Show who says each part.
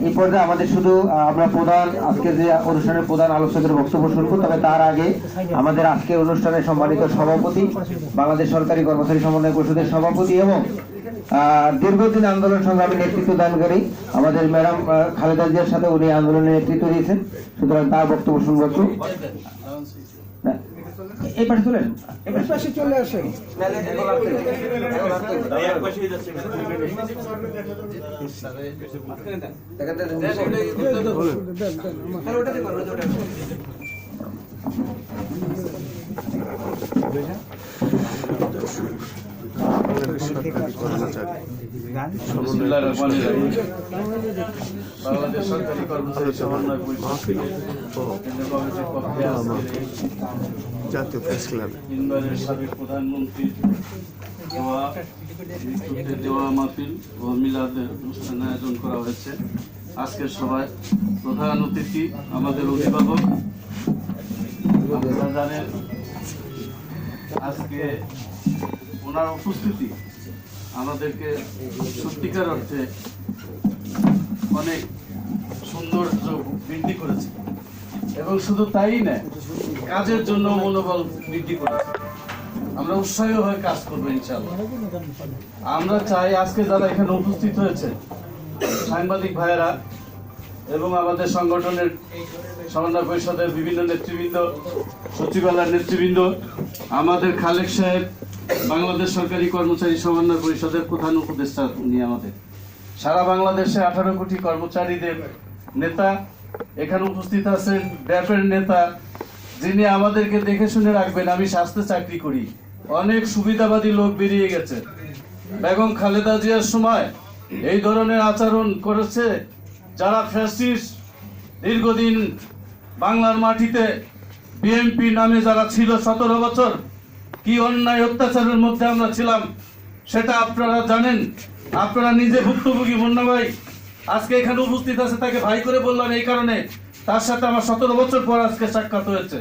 Speaker 1: এই পর্যায়ে আমাদের শুধু আমরা প্রধান আজকে যে অনুষ্ঠানের প্রধান আলোচকের বক্তব্য শুনবো, তবে তার আগে আমাদের আজকের অনুষ্ঠানের সম্মানিত সভাপতি, বাংলাদেশ সরকারি কর্মচারী সমন্বয় পরিষদের সভাপতি এবং দীর্ঘদিন আন্দোলন সংগ্রামে নেতৃত্ব দানকারী আমাদের ম্যাডাম খালেদা জিয়ার সাথে উনি আন্দোলনের নেতৃত্ব দিয়েছেন, সুতরাং তার বক্তব্য শুনবো একটু। এই পাশে চলেন, এই পাশে চলে আসেন।
Speaker 2: বাংলাদেশ সরকারি কর্মচারী সমন্বয় পরিষদ
Speaker 3: জাতীয় প্রেস ক্লাব
Speaker 2: তিনবারের সাবেক প্রধানমন্ত্রী দোয়া মাহফিল ও মিলাদের অনুষ্ঠান আয়োজন করা হয়েছে। আজকের সভায় প্রধান অতিথি আমাদের অভিভাবক। আপনারা জানেন আজকে ওনার উপস্থিতি আমাদেরকে সত্যিকার অর্থে অনেক সৌন্দর্য বৃদ্ধি করেছে এবং শুধু তাই না, কাজের জন্য মনোবল বৃদ্ধি করেছে। আমরা উৎসাহী হয়ে কাজ করবো ইনশাআল্লাহ। আমরা চাই আজকে যারা এখানে উপস্থিত হয়েছে, সাংবাদিক ভাইয়েরা এবং আমাদের সংগঠনের সমন্বয় পরিষদের বিভিন্ন নেতৃবৃন্দ, সচিবালয়ের নেতৃবৃন্দ, আমাদের খালেক সাহেব বাংলাদেশ সরকারি কর্মচারী সমন্বয় পরিষদের প্রধান উপদেষ্টা, উনি আমাদের সারা বাংলাদেশে 18 কোটি কর্মচারীদের নেতা। এখানে উপস্থিত আছেন ড্যাপের নেতা, যিনি আমাদেরকে দেখে শুনে রাখবেন। আমি স্বাস্থ্যে চাকরি করি, অনেক সুবিধাবাদী লোক বেরিয়ে গেছে। বেগম খালেদা জিয়ার সময় এই ধরনের আচরণ করেছে যারা ফ্যাসিস্ট। দীর্ঘদিন বাংলার মাটিতে বিএনপি নামে যারা ছিল 17 বছর, কি অন্যায় অত্যাচারের মধ্যে আমরা ছিলাম সেটা আপনারা জানেন। আপনারা নিজে ভুক্তভোগী। মুন্না ভাই আজকে এখানে উপস্থিত আছে, তাকে ভাই করে বললাম এই কারণে, তার সাথে আমার 17 বছর পর আজকে সাক্ষাৎ হয়েছে।